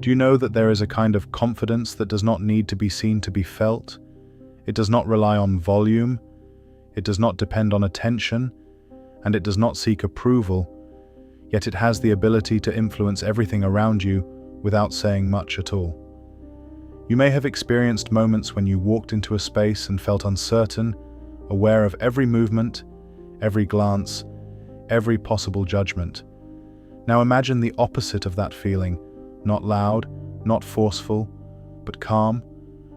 Do you know that there is a kind of confidence that does not need to be seen to be felt? It does not rely on volume, it does not depend on attention, and it does not seek approval, yet it has the ability to influence everything around you without saying much at all. You may have experienced moments when you walked into a space and felt uncertain, aware of every movement, every glance, every possible judgment. Now imagine the opposite of that feeling, not loud, not forceful, but calm,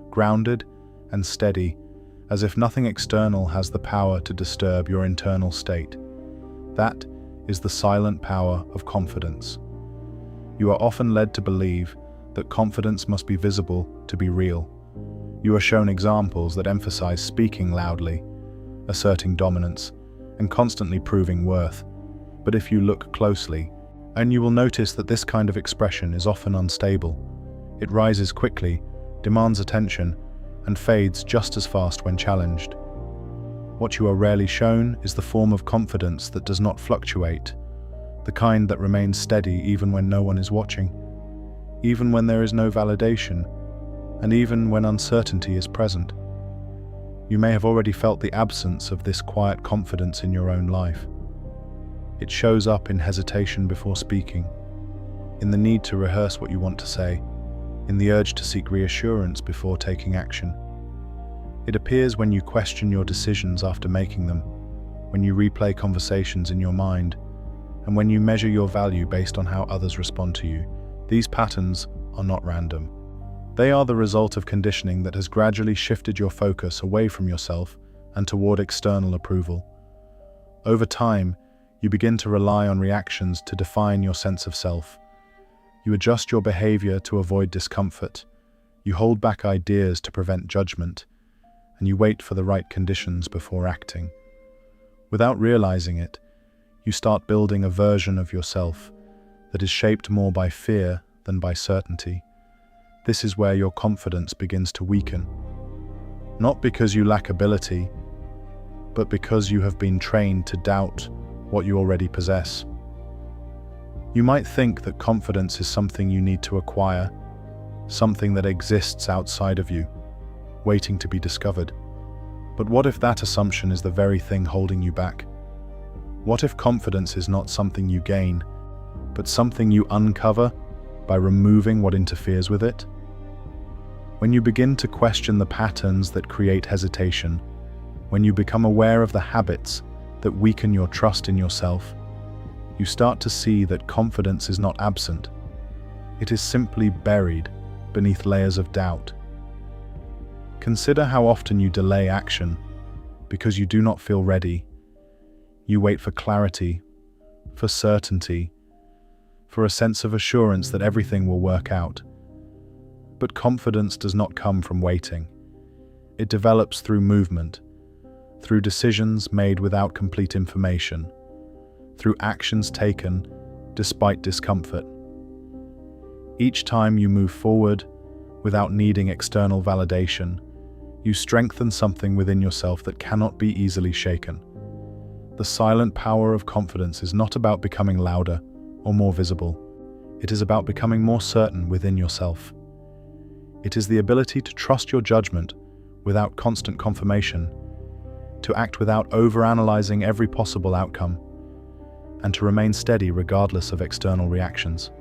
grounded, and steady, as if nothing external has the power to disturb your internal state. That is the silent power of confidence. You are often led to believe that confidence must be visible to be real. You are shown examples that emphasize speaking loudly, asserting dominance, and constantly proving worth. But if you look closely, and you will notice that this kind of expression is often unstable. It rises quickly, demands attention, and fades just as fast when challenged. What you are rarely shown is the form of confidence that does not fluctuate, the kind that remains steady even when no one is watching, even when there is no validation, and even when uncertainty is present. You may have already felt the absence of this quiet confidence in your own life. It shows up in hesitation before speaking, in the need to rehearse what you want to say, in the urge to seek reassurance before taking action. It appears when you question your decisions after making them, when you replay conversations in your mind, and when you measure your value based on how others respond to you. These patterns are not random. They are the result of conditioning that has gradually shifted your focus away from yourself and toward external approval. Over time, you begin to rely on reactions to define your sense of self. You adjust your behavior to avoid discomfort. You hold back ideas to prevent judgment, and you wait for the right conditions before acting. Without realizing it, you start building a version of yourself that is shaped more by fear than by certainty. This is where your confidence begins to weaken. Not because you lack ability, but because you have been trained to doubt what you already possess. You might think that confidence is something you need to acquire, something that exists outside of you, waiting to be discovered. But what if that assumption is the very thing holding you back? What if confidence is not something you gain, but something you uncover by removing what interferes with it? When you begin to question the patterns that create hesitation, when you become aware of the habits that weaken your trust in yourself, you start to see that confidence is not absent. It is simply buried beneath layers of doubt. Consider how often you delay action because you do not feel ready. You wait for clarity, for certainty, for a sense of assurance that everything will work out. But confidence does not come from waiting. It develops through movement, through decisions made without complete information, through actions taken despite discomfort. Each time you move forward without needing external validation, you strengthen something within yourself that cannot be easily shaken. The silent power of confidence is not about becoming louder or more visible. It is about becoming more certain within yourself. It is the ability to trust your judgment without constant confirmation, to act without overanalyzing every possible outcome, and to remain steady regardless of external reactions.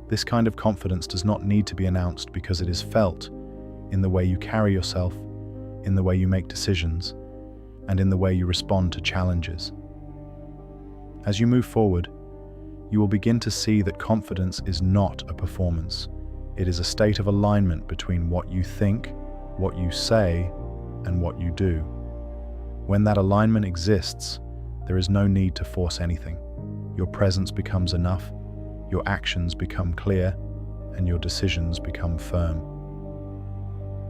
This kind of confidence does not need to be announced because it is felt in the way you carry yourself, in the way you make decisions, and in the way you respond to challenges. As you move forward, you will begin to see that confidence is not a performance. It is a state of alignment between what you think, what you say, and what you do. When that alignment exists, there is no need to force anything. Your presence becomes enough, your actions become clear, and your decisions become firm.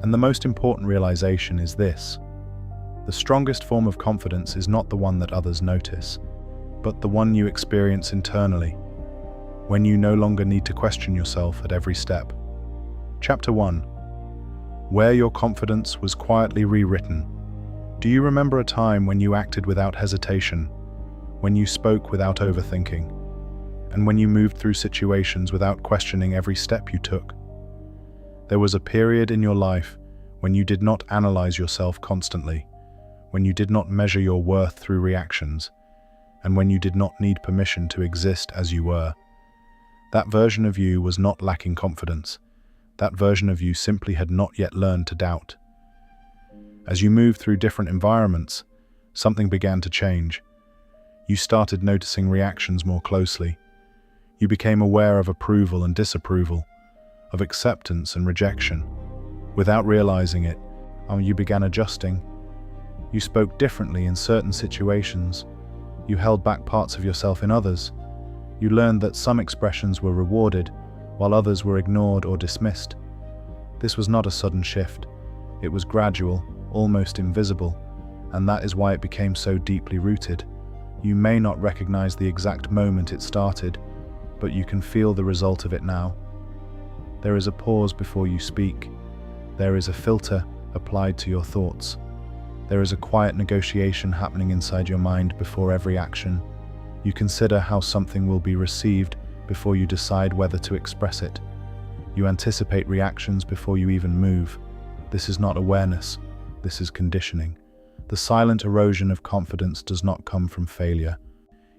And the most important realization is this: the strongest form of confidence is not the one that others notice, but the one you experience internally, when you no longer need to question yourself at every step. Chapter 1. Where your confidence was quietly rewritten. Do you remember a time when you acted without hesitation, when you spoke without overthinking, and when you moved through situations without questioning every step you took. There was a period in your life when you did not analyze yourself constantly, when you did not measure your worth through reactions, and when you did not need permission to exist as you were. That version of you was not lacking confidence. That version of you simply had not yet learned to doubt. As you moved through different environments, something began to change. You started noticing reactions more closely. You became aware of approval and disapproval, of acceptance and rejection. Without realizing it, you began adjusting. You spoke differently in certain situations. You held back parts of yourself in others. You learned that some expressions were rewarded, while others were ignored or dismissed. This was not a sudden shift. It was gradual, almost invisible, and that is why it became so deeply rooted. You may not recognize the exact moment it started, but you can feel the result of it now. There is a pause before you speak. There is a filter applied to your thoughts. There is a quiet negotiation happening inside your mind before every action. You consider how something will be received before you decide whether to express it. You anticipate reactions before you even move. This is not awareness. This is conditioning. The silent erosion of confidence does not come from failure.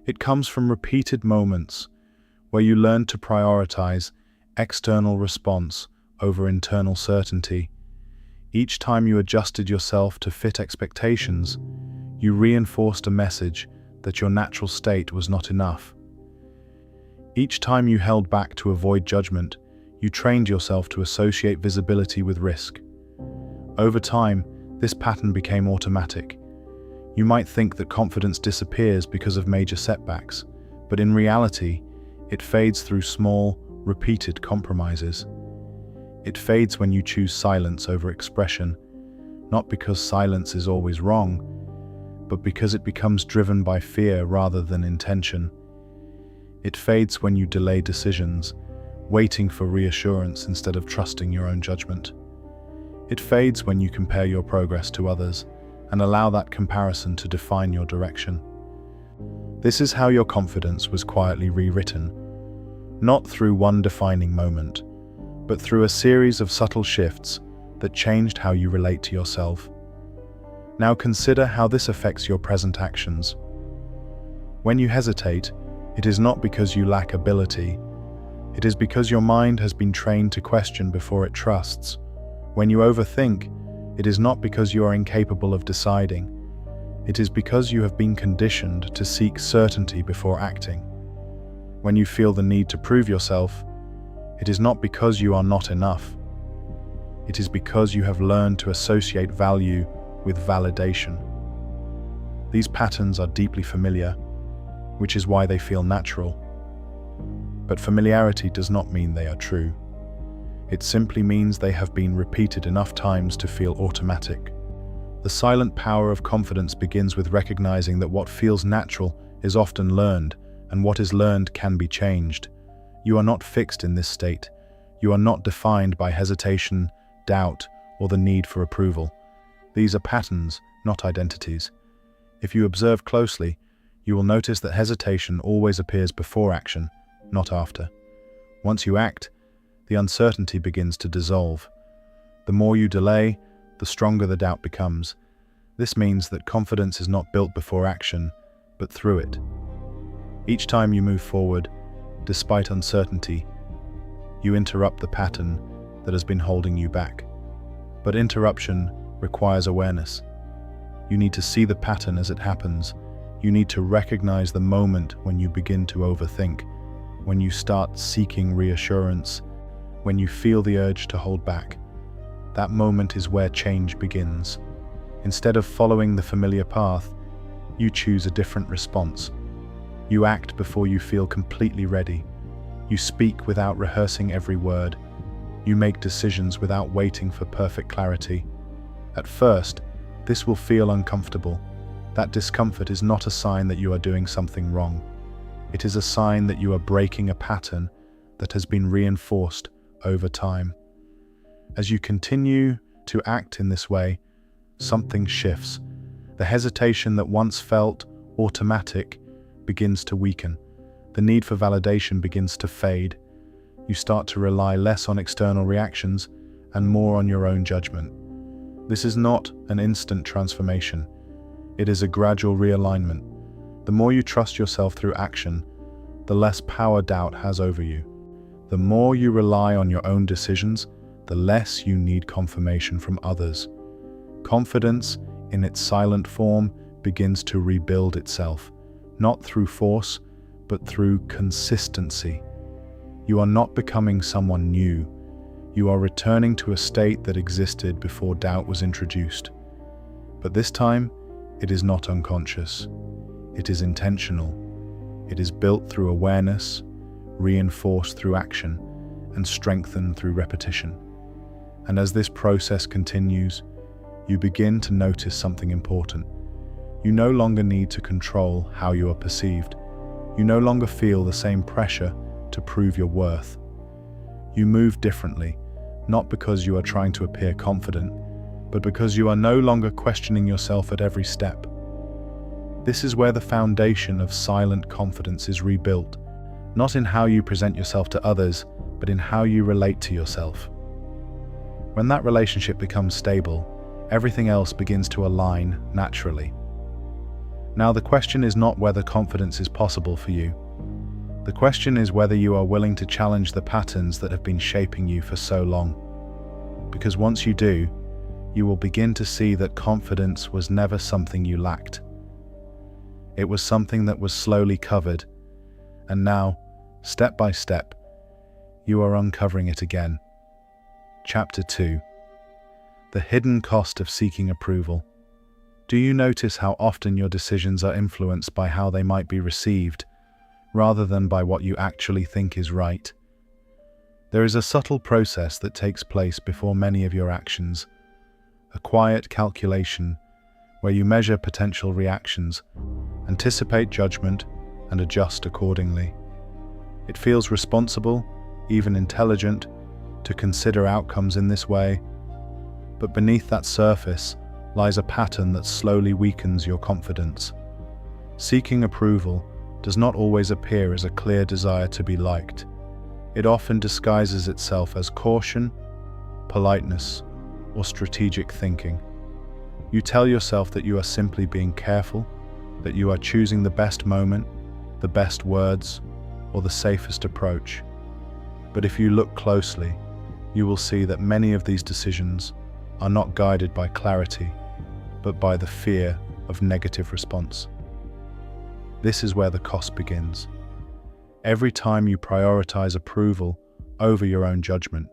It comes from repeated moments where you learn to prioritize external response over internal certainty. Each time you adjusted yourself to fit expectations, you reinforced a message that your natural state was not enough. Each time you held back to avoid judgment, you trained yourself to associate visibility with risk. Over time, this pattern became automatic. You might think that confidence disappears because of major setbacks, but in reality, it fades through small, repeated compromises. It fades when you choose silence over expression, not because silence is always wrong, but because it becomes driven by fear rather than intention. It fades when you delay decisions, waiting for reassurance instead of trusting your own judgment. It fades when you compare your progress to others and allow that comparison to define your direction. This is how your confidence was quietly rewritten, not through one defining moment, but through a series of subtle shifts that changed how you relate to yourself. Now consider how this affects your present actions. When you hesitate, it is not because you lack ability. It is because your mind has been trained to question before it trusts. When you overthink, it is not because you are incapable of deciding. It is because you have been conditioned to seek certainty before acting. When you feel the need to prove yourself, it is not because you are not enough. It is because you have learned to associate value with validation. These patterns are deeply familiar, which is why they feel natural. But familiarity does not mean they are true. It simply means they have been repeated enough times to feel automatic. The silent power of confidence begins with recognizing that what feels natural is often learned, and what is learned can be changed. You are not fixed in this state. You are not defined by hesitation, doubt, or the need for approval. These are patterns, not identities. If you observe closely, you will notice that hesitation always appears before action, not after. Once you act, the uncertainty begins to dissolve. The more you delay, the stronger the doubt becomes. This means that confidence is not built before action, but through it. Each time you move forward, despite uncertainty, you interrupt the pattern that has been holding you back. But interruption requires awareness. You need to see the pattern as it happens. You need to recognize the moment when you begin to overthink, when you start seeking reassurance, when you feel the urge to hold back. That moment is where change begins. Instead of following the familiar path, you choose a different response. You act before you feel completely ready. You speak without rehearsing every word. You make decisions without waiting for perfect clarity. At first, this will feel uncomfortable. That discomfort is not a sign that you are doing something wrong. It is a sign that you are breaking a pattern that has been reinforced over time. As you continue to act in this way, something shifts. The hesitation that once felt automatic begins to weaken. The need for validation begins to fade. You start to rely less on external reactions and more on your own judgment. This is not an instant transformation. It is a gradual realignment. The more you trust yourself through action, the less power doubt has over you. The more you rely on your own decisions, the less you need confirmation from others. Confidence, in its silent form, begins to rebuild itself, not through force, but through consistency. You are not becoming someone new. You are returning to a state that existed before doubt was introduced. But this time, it is not unconscious. It is intentional. It is built through awareness, reinforced through action, and strengthened through repetition. And as this process continues, you begin to notice something important. You no longer need to control how you are perceived. You no longer feel the same pressure to prove your worth. You move differently, not because you are trying to appear confident, but because you are no longer questioning yourself at every step. This is where the foundation of silent confidence is rebuilt, not in how you present yourself to others, but in how you relate to yourself. When that relationship becomes stable, everything else begins to align naturally. Now, the question is not whether confidence is possible for you. The question is whether you are willing to challenge the patterns that have been shaping you for so long. Because once you do, you will begin to see that confidence was never something you lacked. It was something that was slowly covered, and now, step by step, you are uncovering it again. Chapter 2. The hidden cost of seeking approval. Do you notice how often your decisions are influenced by how they might be received, rather than by what you actually think is right? There is a subtle process that takes place before many of your actions, a quiet calculation where you measure potential reactions, anticipate judgment, and adjust accordingly. It feels responsible, even intelligent, to consider outcomes in this way, but beneath that surface lies a pattern that slowly weakens your confidence. Seeking approval does not always appear as a clear desire to be liked. It often disguises itself as caution, politeness, or strategic thinking. You tell yourself that you are simply being careful, that you are choosing the best moment, the best words, or the safest approach. But if you look closely, you will see that many of these decisions are not guided by clarity, but by the fear of negative response. This is where the cost begins. Every time you prioritize approval over your own judgment,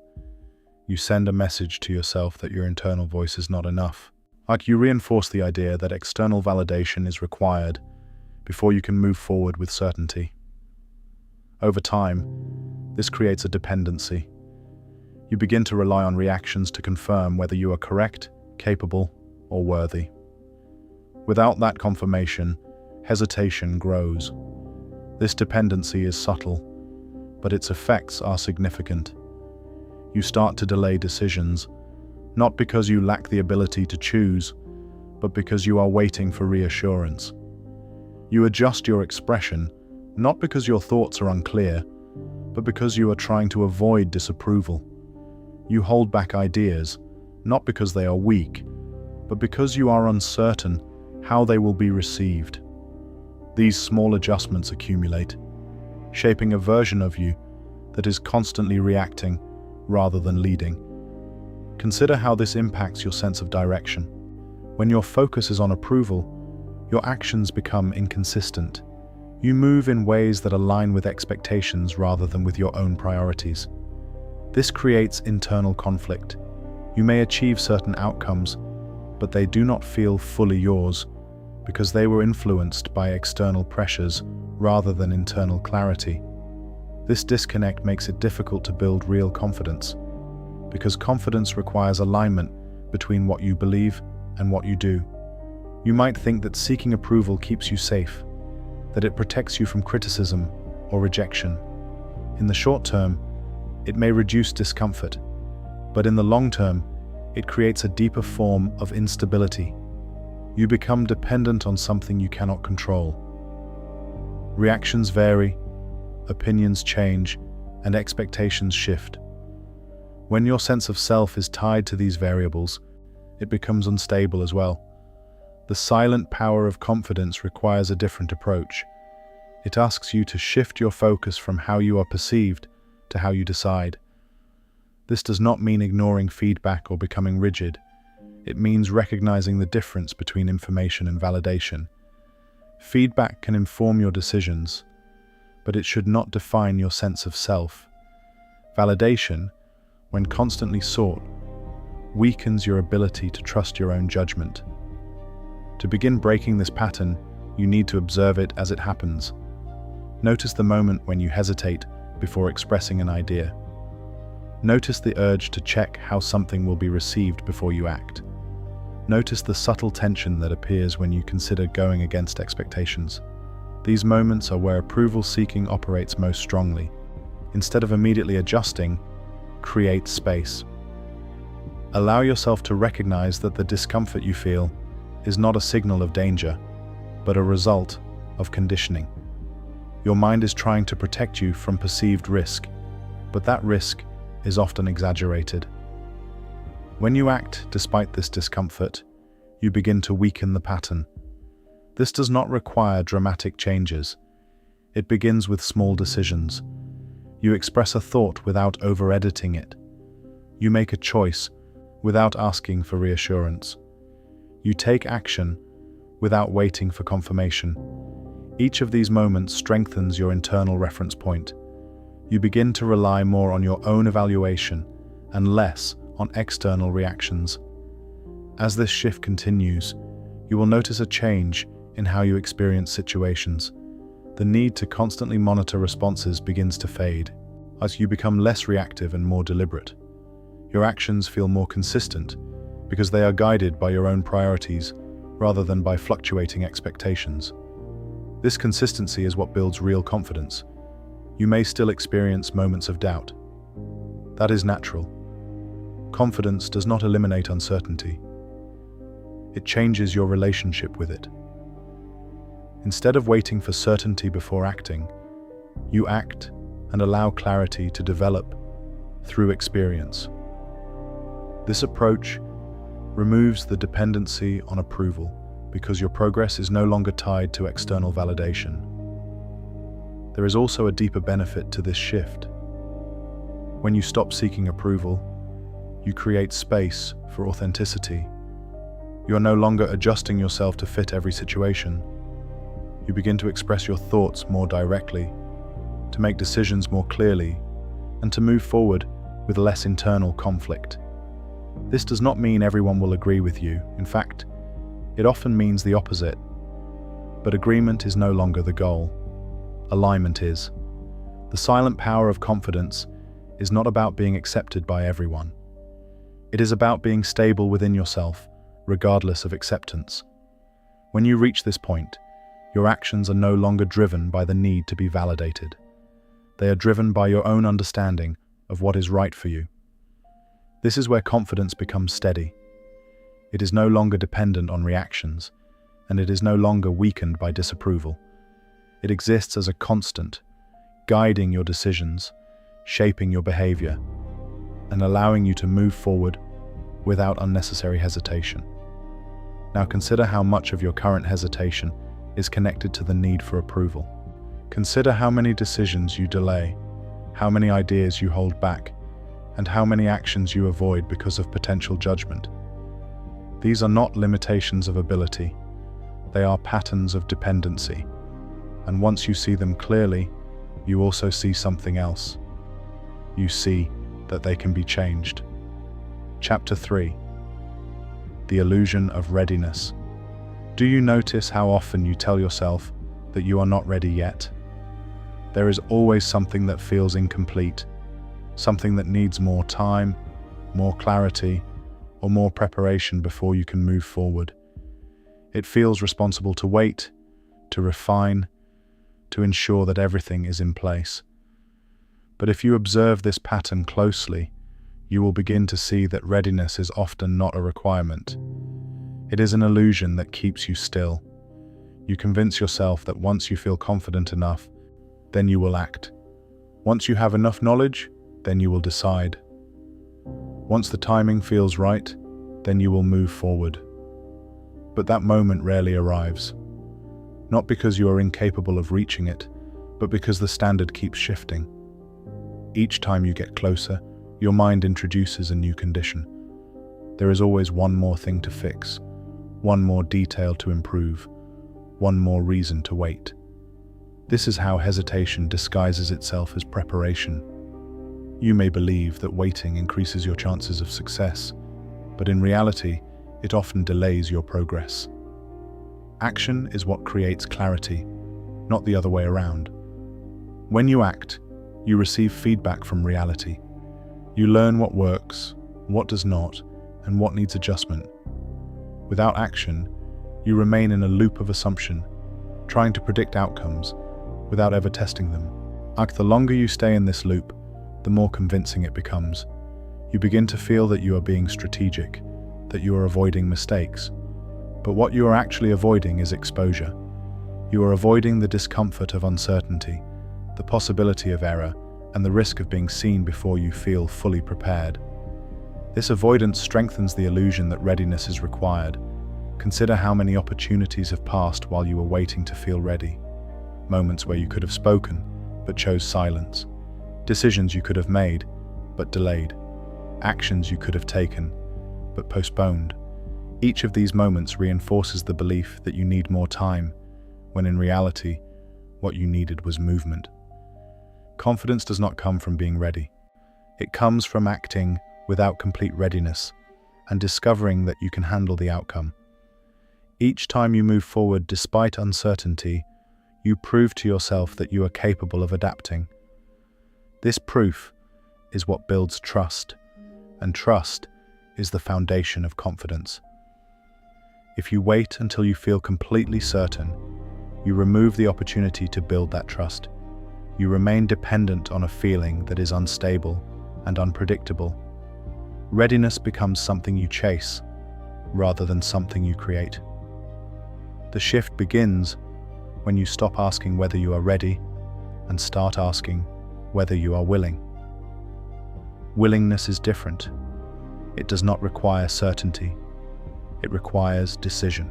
you send a message to yourself that your internal voice is not enough. Like you reinforce the idea that external validation is required before you can move forward with certainty. Over time, this creates a dependency. You begin to rely on reactions to confirm whether you are correct, capable, or worthy. Without that confirmation, hesitation grows. This dependency is subtle, but its effects are significant. You start to delay decisions, not because you lack the ability to choose, but because you are waiting for reassurance. You adjust your expression, not because your thoughts are unclear, but because you are trying to avoid disapproval. You hold back ideas, not because they are weak, but because you are uncertain how they will be received. These small adjustments accumulate, shaping a version of you that is constantly reacting rather than leading. Consider how this impacts your sense of direction. When your focus is on approval, your actions become inconsistent. You move in ways that align with expectations rather than with your own priorities. This creates internal conflict. You may achieve certain outcomes, but they do not feel fully yours because they were influenced by external pressures rather than internal clarity. This disconnect makes it difficult to build real confidence, because confidence requires alignment between what you believe and what you do. You might think that seeking approval keeps you safe, that it protects you from criticism or rejection. In the short term, it may reduce discomfort, but in the long term, it creates a deeper form of instability. You become dependent on something you cannot control. Reactions vary, opinions change, and expectations shift. When your sense of self is tied to these variables, it becomes unstable as well. The silent power of confidence requires a different approach. It asks you to shift your focus from how you are perceived to how you decide. This does not mean ignoring feedback or becoming rigid. It means recognizing the difference between information and validation. Feedback can inform your decisions, but it should not define your sense of self. Validation, when constantly sought, weakens your ability to trust your own judgment. To begin breaking this pattern, you need to observe it as it happens. Notice the moment when you hesitate before expressing an idea. Notice the urge to check how something will be received before you act. Notice the subtle tension that appears when you consider going against expectations. These moments are where approval-seeking operates most strongly. Instead of immediately adjusting, create space. Allow yourself to recognize that the discomfort you feel is not a signal of danger, but a result of conditioning. Your mind is trying to protect you from perceived risk, but that risk is often exaggerated. When you act despite this discomfort, you begin to weaken the pattern. This does not require dramatic changes. It begins with small decisions. You express a thought without over-editing it. You make a choice without asking for reassurance. You take action without waiting for confirmation. Each of these moments strengthens your internal reference point. You begin to rely more on your own evaluation and less on external reactions. As this shift continues, you will notice a change in how you experience situations. The need to constantly monitor responses begins to fade. As you become less reactive and more deliberate, your actions feel more consistent because they are guided by your own priorities rather than by fluctuating expectations. This consistency is what builds real confidence. You may still experience moments of doubt. That is natural. Confidence does not eliminate uncertainty. It changes your relationship with it. Instead of waiting for certainty before acting, you act and allow clarity to develop through experience. This approach removes the dependency on approval because your progress is no longer tied to external validation. There is also a deeper benefit to this shift. When you stop seeking approval, you create space for authenticity. You are no longer adjusting yourself to fit every situation. You begin to express your thoughts more directly, to make decisions more clearly, and to move forward with less internal conflict. This does not mean everyone will agree with you. In fact, it often means the opposite. But agreement is no longer the goal. Alignment is. The silent power of confidence is not about being accepted by everyone. It is about being stable within yourself, regardless of acceptance. When you reach this point, your actions are no longer driven by the need to be validated. They are driven by your own understanding of what is right for you. This is where confidence becomes steady. It is no longer dependent on reactions, and it is no longer weakened by disapproval. It exists as a constant, guiding your decisions, shaping your behavior, and allowing you to move forward without unnecessary hesitation. Now consider how much of your current hesitation is connected to the need for approval. Consider how many decisions you delay, how many ideas you hold back, and how many actions you avoid because of potential judgment. These are not limitations of ability. They are patterns of dependency. And once you see them clearly, you also see something else. You see that they can be changed. Chapter 3. The illusion of readiness. Do you notice how often you tell yourself that you are not ready yet? There is always something that feels incomplete, something that needs more time, more clarity, or more preparation before you can move forward. It feels responsible to wait, to refine, to ensure that everything is in place. But if you observe this pattern closely, you will begin to see that readiness is often not a requirement. It is an illusion that keeps you still. You convince yourself that once you feel confident enough, then you will act. Once you have enough knowledge, then you will decide. Once the timing feels right, then you will move forward. But that moment rarely arrives. Not because you are incapable of reaching it, but because the standard keeps shifting. Each time you get closer, your mind introduces a new condition. There is always one more thing to fix, one more detail to improve, one more reason to wait. This is how hesitation disguises itself as preparation. You may believe that waiting increases your chances of success, but in reality, it often delays your progress. Action is what creates clarity, not the other way around. When you act, you receive feedback from reality. You learn what works, what does not, and what needs adjustment. Without action, you remain in a loop of assumption, trying to predict outcomes without ever testing them. The longer you stay in this loop, the more convincing it becomes. You begin to feel that you are being strategic, that you are avoiding mistakes. But what you are actually avoiding is exposure. You are avoiding the discomfort of uncertainty, the possibility of error, and the risk of being seen before you feel fully prepared. This avoidance strengthens the illusion that readiness is required. Consider how many opportunities have passed while you were waiting to feel ready. Moments where you could have spoken, but chose silence. Decisions you could have made, but delayed. Actions you could have taken, but postponed. Each of these moments reinforces the belief that you need more time, when in reality, what you needed was movement. Confidence does not come from being ready. It comes from acting without complete readiness and discovering that you can handle the outcome. Each time you move forward despite uncertainty, you prove to yourself that you are capable of adapting. This proof is what builds trust, and trust is the foundation of confidence. If you wait until you feel completely certain, you remove the opportunity to build that trust. You remain dependent on a feeling that is unstable and unpredictable. Readiness becomes something you chase, rather than something you create. The shift begins when you stop asking whether you are ready and start asking whether you are willing. Willingness is different. It does not require certainty. It requires decision.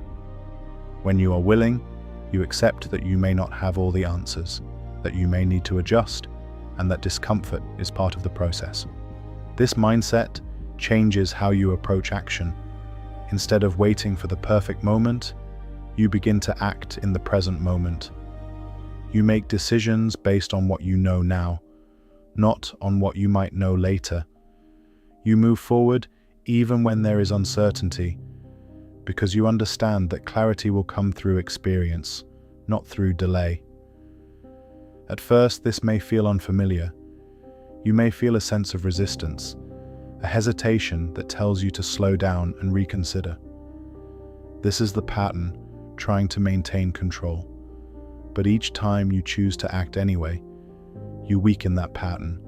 When you are willing, you accept that you may not have all the answers, that you may need to adjust, and that discomfort is part of the process. This mindset changes how you approach action. Instead of waiting for the perfect moment, you begin to act in the present moment. You make decisions based on what you know now, not on what you might know later. You move forward even when there is uncertainty, because you understand that clarity will come through experience, not through delay. At first, this may feel unfamiliar. You may feel a sense of resistance, a hesitation that tells you to slow down and reconsider. This is the pattern, trying to maintain control. But each time you choose to act anyway, you weaken that pattern.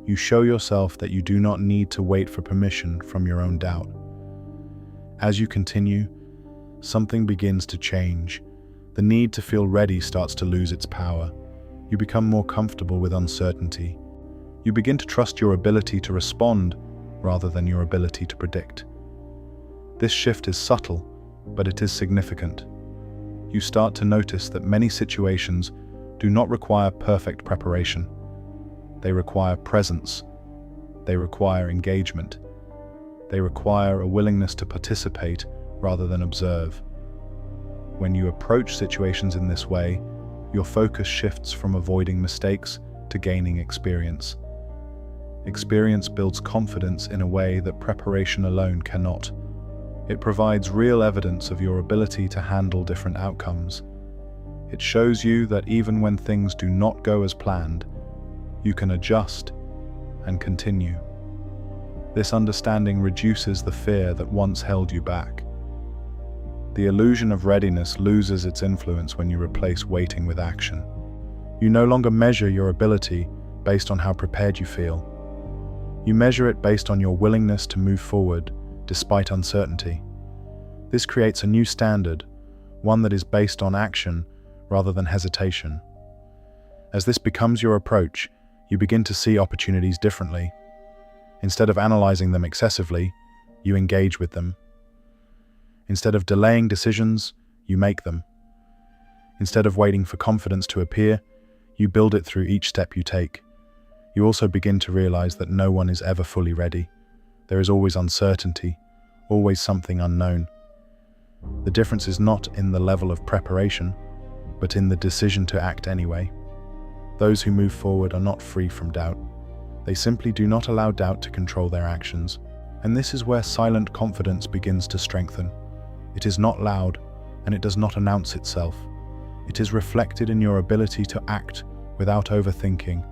You show yourself that you do not need to wait for permission from your own doubt. As you continue, something begins to change. The need to feel ready starts to lose its power. You become more comfortable with uncertainty. You begin to trust your ability to respond rather than your ability to predict. This shift is subtle, but it is significant. You start to notice that many situations do not require perfect preparation. They require presence. They require engagement. They require a willingness to participate rather than observe. When you approach situations in this way, your focus shifts from avoiding mistakes to gaining experience. Experience builds confidence in a way that preparation alone cannot. It provides real evidence of your ability to handle different outcomes. It shows you that even when things do not go as planned, you can adjust and continue. This understanding reduces the fear that once held you back. The illusion of readiness loses its influence when you replace waiting with action. You no longer measure your ability based on how prepared you feel. You measure it based on your willingness to move forward despite uncertainty. This creates a new standard, one that is based on action rather than hesitation. As this becomes your approach, You begin to see opportunities differently. Instead of analyzing them excessively, you engage with them. Instead of delaying decisions, you make them. Instead of waiting for confidence to appear, you build it through each step you take. You also begin to realize that no one is ever fully ready. There is always uncertainty, always something unknown. The difference is not in the level of preparation, but in the decision to act anyway. Those who move forward are not free from doubt. They simply do not allow doubt to control their actions. And this is where silent confidence begins to strengthen. It is not loud, and it does not announce itself. It is reflected in your ability to act without overthinking,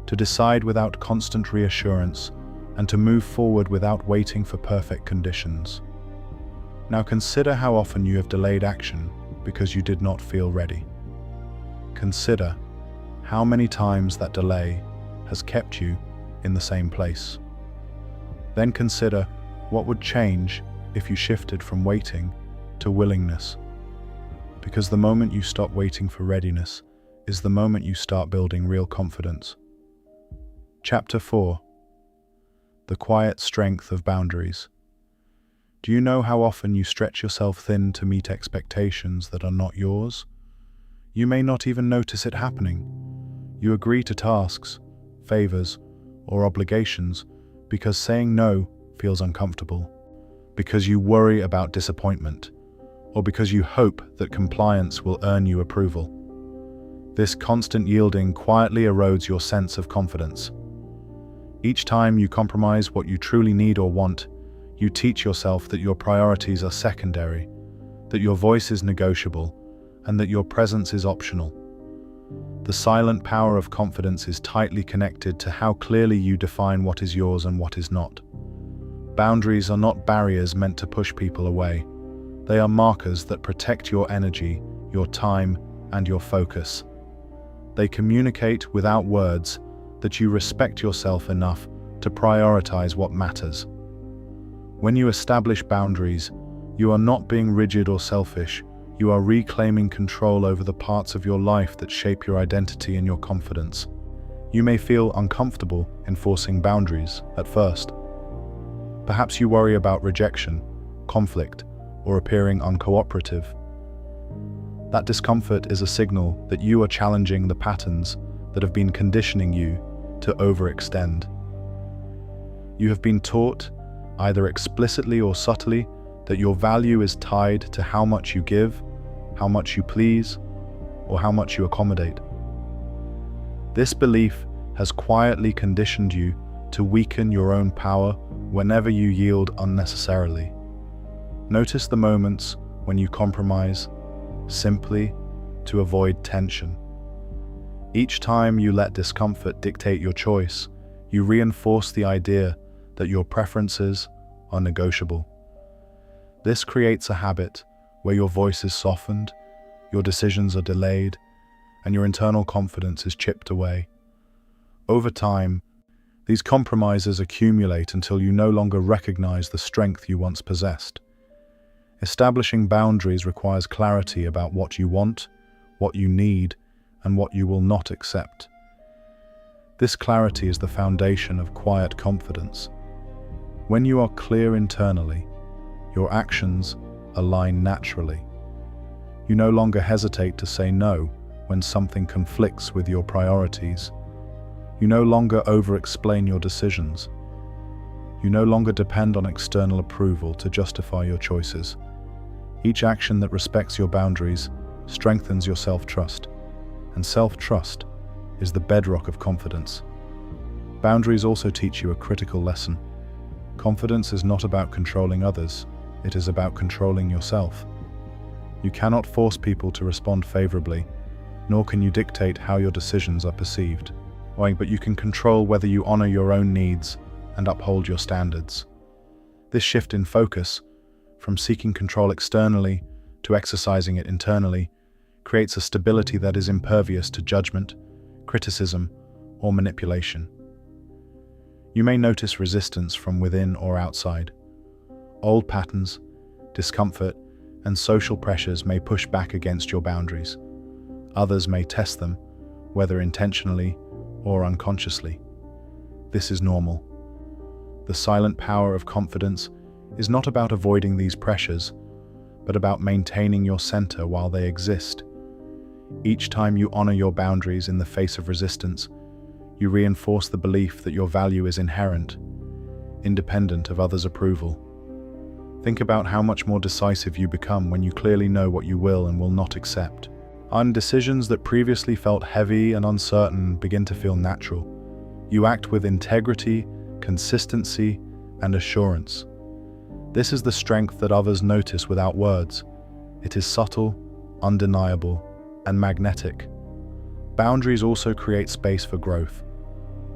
to decide without constant reassurance, and to move forward without waiting for perfect conditions. Now consider how often you have delayed action because you did not feel ready. Consider how many times that delay has kept you in the same place. Then consider what would change if you shifted from waiting to willingness. Because the moment you stop waiting for readiness is the moment you start building real confidence. Chapter 4. The quiet strength of boundaries. Do you know how often you stretch yourself thin to meet expectations that are not yours? You may not even notice it happening. You agree to tasks, favors, or obligations because saying no feels uncomfortable, because you worry about disappointment, or because you hope that compliance will earn you approval. This constant yielding quietly erodes your sense of confidence. Each time you compromise what you truly need or want, you teach yourself that your priorities are secondary, that your voice is negotiable, and that your presence is optional. The silent power of confidence is tightly connected to how clearly you define what is yours and what is not. Boundaries are not barriers meant to push people away. They are markers that protect your energy, your time, and your focus. They communicate without words that you respect yourself enough to prioritize what matters. When you establish boundaries, you are not being rigid or selfish. You are reclaiming control over the parts of your life that shape your identity and your confidence. You may feel uncomfortable enforcing boundaries at first. Perhaps you worry about rejection, conflict, or appearing uncooperative. That discomfort is a signal that you are challenging the patterns that have been conditioning you to overextend. You have been taught, either explicitly or subtly, that your value is tied to how much you give, how much you please, or how much you accommodate. This belief has quietly conditioned you to weaken your own power whenever you yield unnecessarily. Notice the moments when you compromise simply to avoid tension. Each time you let discomfort dictate your choice, you reinforce the idea that your preferences are negotiable. This creates a habit where your voice is softened, your decisions are delayed, and your internal confidence is chipped away. Over time, these compromises accumulate until you no longer recognize the strength you once possessed. Establishing boundaries requires clarity about what you want, what you need, and what you will not accept. This clarity is the foundation of quiet confidence. When you are clear internally, your actions align naturally. You no longer hesitate to say no when something conflicts with your priorities. You no longer over-explain your decisions. You no longer depend on external approval to justify your choices. Each action that respects your boundaries strengthens your self-trust, and self-trust is the bedrock of confidence. Boundaries also teach you a critical lesson. Confidence is not about controlling others, it is about controlling yourself. You cannot force people to respond favorably, nor can you dictate how your decisions are perceived. But you can control whether you honor your own needs and uphold your standards. This shift in focus, from seeking control externally to exercising it internally, creates a stability that is impervious to judgment, criticism, or manipulation. You may notice resistance from within or outside. Old patterns, discomfort, and social pressures may push back against your boundaries. Others may test them, whether intentionally or unconsciously. This is normal. The silent power of confidence is not about avoiding these pressures, but about maintaining your center while they exist. Each time you honor your boundaries in the face of resistance, you reinforce the belief that your value is inherent, independent of others' approval. Think about how much more decisive you become when you clearly know what you will and will not accept. Decisions that previously felt heavy and uncertain begin to feel natural. You act with integrity, consistency, and assurance. This is the strength that others notice without words. It is subtle, undeniable, and magnetic. Boundaries also create space for growth.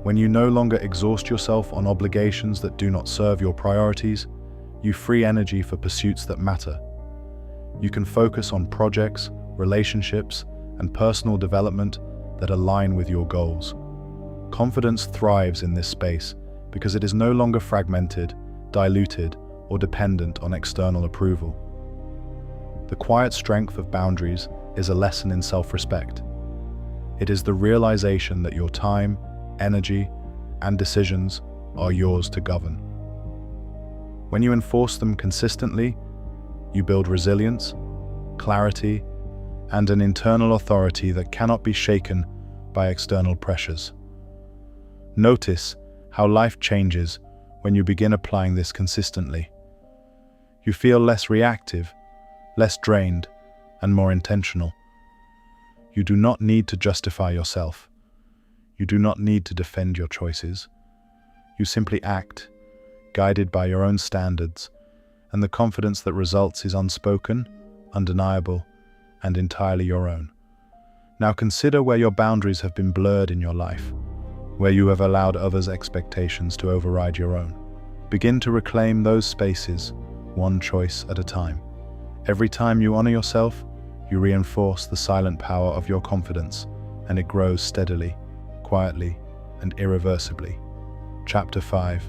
When you no longer exhaust yourself on obligations that do not serve your priorities, you free energy for pursuits that matter. You can focus on projects, relationships, and personal development that align with your goals. Confidence thrives in this space because it is no longer fragmented, diluted, or dependent on external approval. The quiet strength of boundaries is a lesson in self-respect. It is the realization that your time, energy, and decisions are yours to govern. When you enforce them consistently, you build resilience, clarity, and an internal authority that cannot be shaken by external pressures. Notice how life changes when you begin applying this consistently. You feel less reactive, less drained, and more intentional. You do not need to justify yourself. You do not need to defend your choices. You simply act, guided by your own standards, and the confidence that results is unspoken, undeniable, and entirely your own. Now consider where your boundaries have been blurred in your life, where you have allowed others' expectations to override your own. Begin to reclaim those spaces, one choice at a time. Every time you honor yourself, you reinforce the silent power of your confidence, and it grows steadily, quietly, and irreversibly. Chapter 5.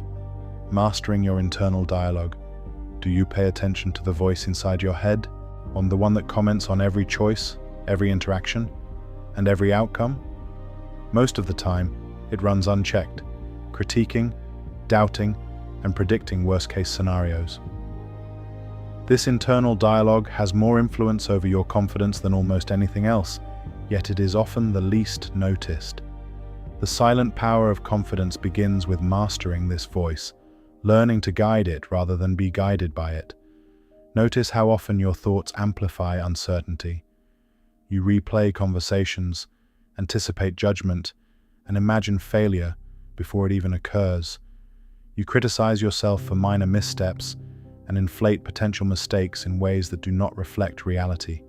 Mastering your internal dialogue. Do you pay attention to the voice inside your head? On the one that comments on every choice, every interaction, and every outcome? Most of the time, it runs unchecked, critiquing, doubting, and predicting worst-case scenarios. This internal dialogue has more influence over your confidence than almost anything else, yet it is often the least noticed. The silent power of confidence begins with mastering this voice, learning to guide it rather than be guided by it. Notice how often your thoughts amplify uncertainty. You replay conversations, anticipate judgment, and imagine failure before it even occurs. You criticize yourself for minor missteps and inflate potential mistakes in ways that do not reflect reality.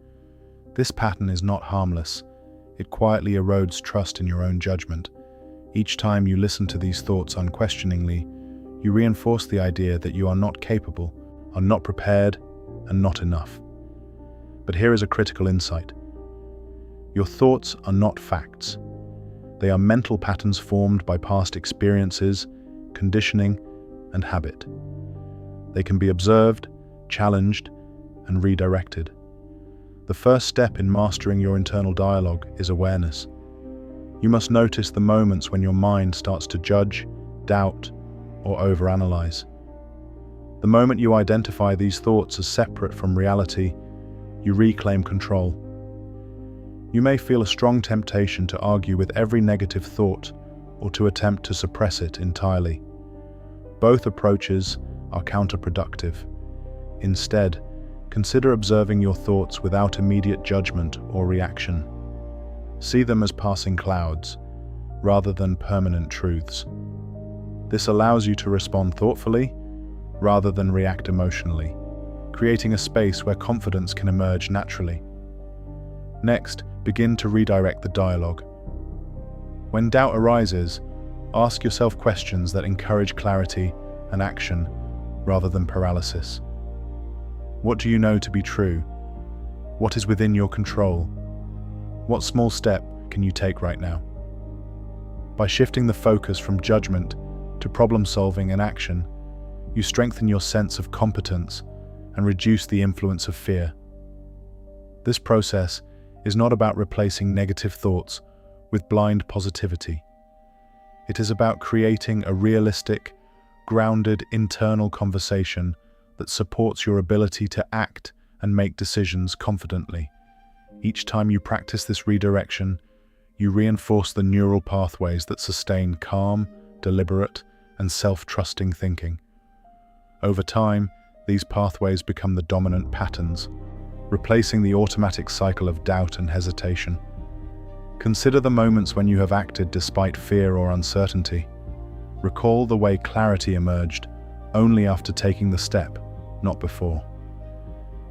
This pattern is not harmless. It quietly erodes trust in your own judgment. Each time you listen to these thoughts unquestioningly, you reinforce the idea that you are not capable, are not prepared, and not enough. But here is a critical insight. Your thoughts are not facts. They are mental patterns formed by past experiences, conditioning, and habit. They can be observed, challenged, and redirected. The first step in mastering your internal dialogue is awareness. You must notice the moments when your mind starts to judge, doubt, or overanalyze. The moment you identify these thoughts as separate from reality, you reclaim control. You may feel a strong temptation to argue with every negative thought or to attempt to suppress it entirely. Both approaches are counterproductive. Instead, consider observing your thoughts without immediate judgment or reaction. See them as passing clouds, rather than permanent truths. This allows you to respond thoughtfully, rather than react emotionally, creating a space where confidence can emerge naturally. Next, begin to redirect the dialogue. When doubt arises, ask yourself questions that encourage clarity and action rather than paralysis. What do you know to be true? What is within your control? What small step can you take right now? By shifting the focus from judgment to problem-solving and action, you strengthen your sense of competence and reduce the influence of fear. This process is not about replacing negative thoughts with blind positivity. It is about creating a realistic, grounded internal conversation that supports your ability to act and make decisions confidently. Each time you practice this redirection, you reinforce the neural pathways that sustain calm, deliberate, and self-trusting thinking. Over time, these pathways become the dominant patterns, replacing the automatic cycle of doubt and hesitation. Consider the moments when you have acted despite fear or uncertainty. Recall the way clarity emerged only after taking the step, not before.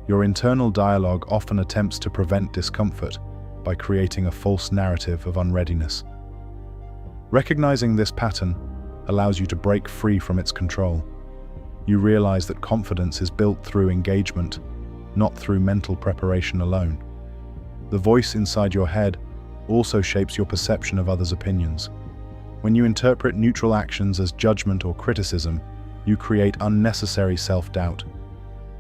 Your internal dialogue often attempts to prevent discomfort by creating a false narrative of unreadiness. Recognizing this pattern allows you to break free from its control. You realize that confidence is built through engagement, not through mental preparation alone. The voice inside your head also shapes your perception of others' opinions. When you interpret neutral actions as judgment or criticism, you create unnecessary self-doubt.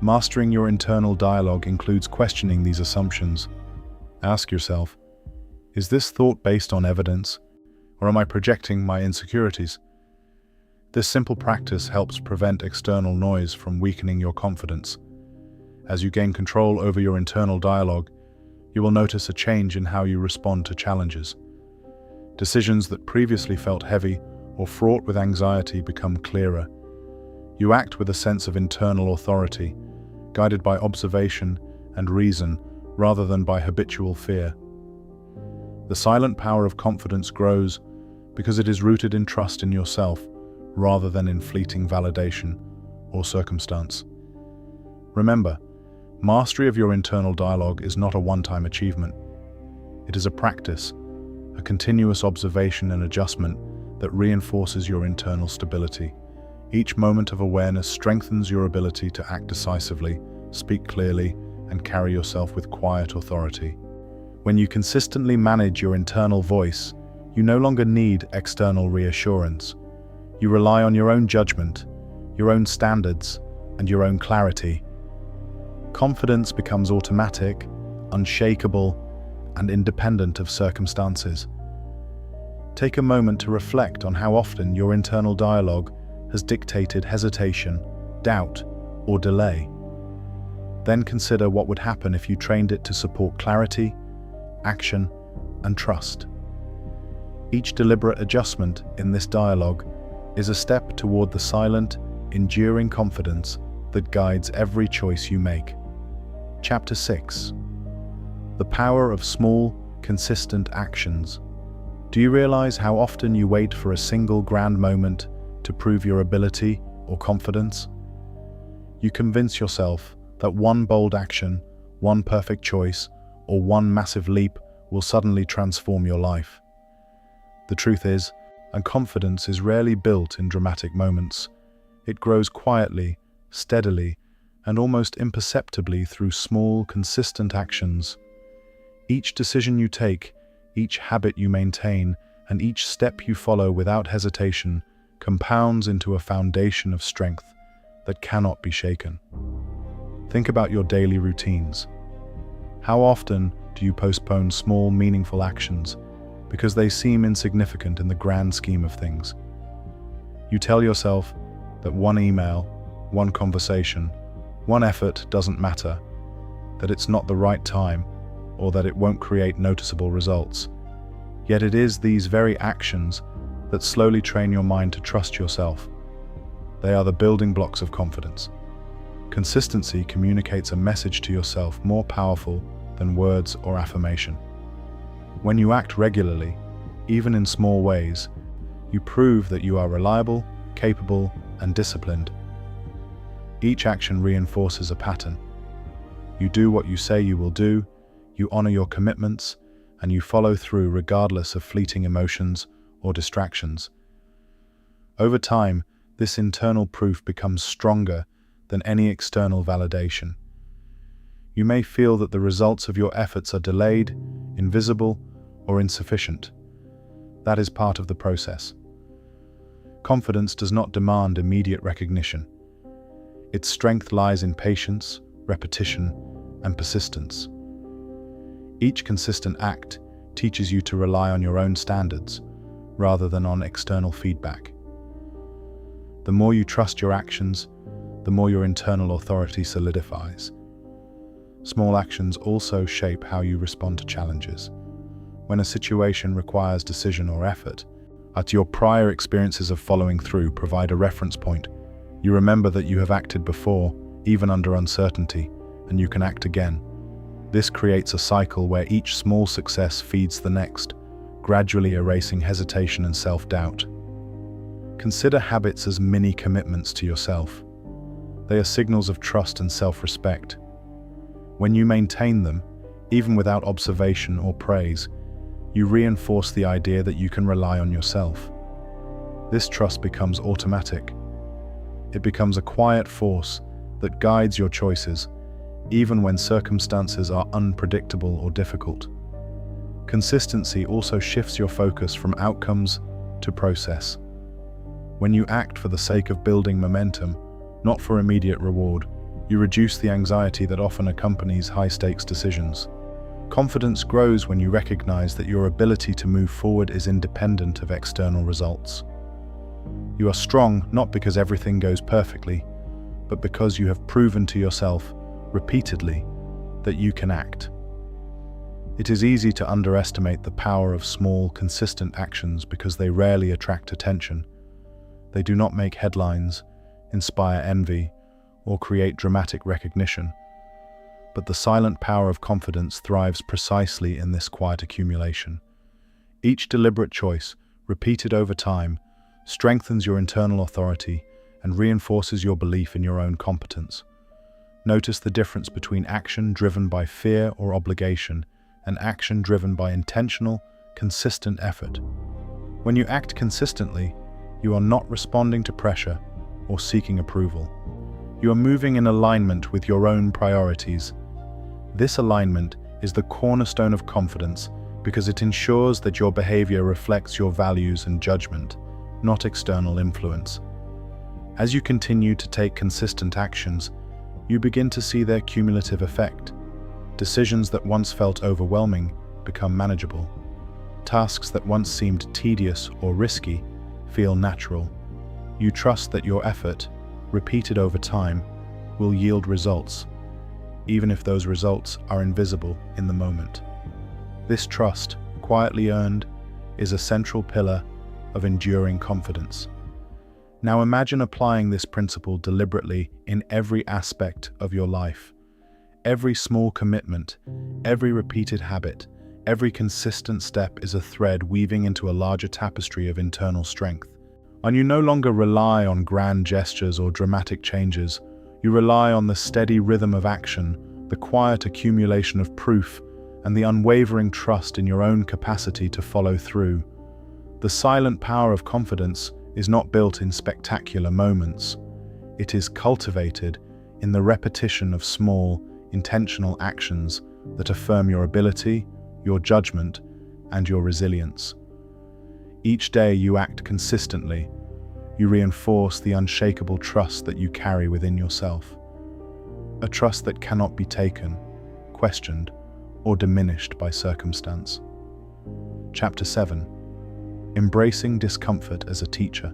Mastering your internal dialogue includes questioning these assumptions. Ask yourself, is this thought based on evidence, or am I projecting my insecurities? This simple practice helps prevent external noise from weakening your confidence. As you gain control over your internal dialogue, you will notice a change in how you respond to challenges. Decisions that previously felt heavy or fraught with anxiety become clearer. You act with a sense of internal authority, guided by observation and reason rather than by habitual fear. The silent power of confidence grows because it is rooted in trust in yourself rather than in fleeting validation or circumstance. Remember, mastery of your internal dialogue is not a one-time achievement. It is a practice, a continuous observation and adjustment that reinforces your internal stability. Each moment of awareness strengthens your ability to act decisively, speak clearly, and carry yourself with quiet authority. When you consistently manage your internal voice, you no longer need external reassurance. You rely on your own judgment, your own standards, and your own clarity. Confidence becomes automatic, unshakable, and independent of circumstances. Take a moment to reflect on how often your internal dialogue has dictated hesitation, doubt, or delay. Then consider what would happen if you trained it to support clarity, action, and trust. Each deliberate adjustment in this dialogue is a step toward the silent, enduring confidence that guides every choice you make. Chapter 6. The power of small, consistent actions. Do you realize how often you wait for a single grand moment to prove your ability or confidence? You convince yourself that one bold action, one perfect choice, or one massive leap will suddenly transform your life. The truth is, confidence is rarely built in dramatic moments. It grows quietly, steadily, and almost imperceptibly through small, consistent actions. Each decision you take, each habit you maintain, and each step you follow without hesitation compounds into a foundation of strength that cannot be shaken. Think about your daily routines. How often do you postpone small, meaningful actions because they seem insignificant in the grand scheme of things? You tell yourself that one email, one conversation, one effort doesn't matter, that it's not the right time, or that it won't create noticeable results. Yet it is these very actions that slowly train your mind to trust yourself. They are the building blocks of confidence. Consistency communicates a message to yourself more powerful than words or affirmation. When you act regularly, even in small ways, you prove that you are reliable, capable, and disciplined. Each action reinforces a pattern. You do what you say you will do, you honor your commitments, and you follow through regardless of fleeting emotions or distractions. Over time, this internal proof becomes stronger than any external validation. You may feel that the results of your efforts are delayed, invisible, or insufficient. That is part of the process. Confidence does not demand immediate recognition. Its strength lies in patience, repetition, and persistence. Each consistent act teaches you to rely on your own standards, rather than on external feedback. The more you trust your actions, the more your internal authority solidifies. Small actions also shape how you respond to challenges. When a situation requires decision or effort, your prior experiences of following through provide a reference point. You remember that you have acted before, even under uncertainty, and you can act again. This creates a cycle where each small success feeds the next, gradually erasing hesitation and self-doubt. Consider habits as mini commitments to yourself. They are signals of trust and self-respect. When you maintain them, even without observation or praise, you reinforce the idea that you can rely on yourself. This trust becomes automatic. It becomes a quiet force that guides your choices, even when circumstances are unpredictable or difficult. Consistency also shifts your focus from outcomes to process. When you act for the sake of building momentum, not for immediate reward, you reduce the anxiety that often accompanies high-stakes decisions. Confidence grows when you recognize that your ability to move forward is independent of external results. You are strong not because everything goes perfectly, but because you have proven to yourself repeatedly that you can act. It is easy to underestimate the power of small, consistent actions because they rarely attract attention. They do not make headlines, inspire envy, or create dramatic recognition. But the silent power of confidence thrives precisely in this quiet accumulation. Each deliberate choice, repeated over time, strengthens your internal authority and reinforces your belief in your own competence. Notice the difference between action driven by fear or obligation and action driven by intentional, consistent effort. When you act consistently, you are not responding to pressure or seeking approval. You are moving in alignment with your own priorities. This alignment is the cornerstone of confidence because it ensures that your behavior reflects your values and judgment, not external influence. As you continue to take consistent actions, you begin to see their cumulative effect. Decisions that once felt overwhelming become manageable. Tasks that once seemed tedious or risky feel natural. You trust that your effort, repeated over time, will yield results, even if those results are invisible in the moment. This trust, quietly earned, is a central pillar of enduring confidence. Now imagine applying this principle deliberately in every aspect of your life. Every small commitment, every repeated habit, every consistent step is a thread weaving into a larger tapestry of internal strength. And you no longer rely on grand gestures or dramatic changes. You rely on the steady rhythm of action, the quiet accumulation of proof, and the unwavering trust in your own capacity to follow through. The silent power of confidence is not built in spectacular moments. It is cultivated in the repetition of small, intentional actions that affirm your ability, your judgment, and your resilience. Each day you act consistently. You reinforce the unshakable trust that you carry within yourself. A trust that cannot be taken, questioned, or diminished by circumstance. Chapter 7. Embracing discomfort as a teacher.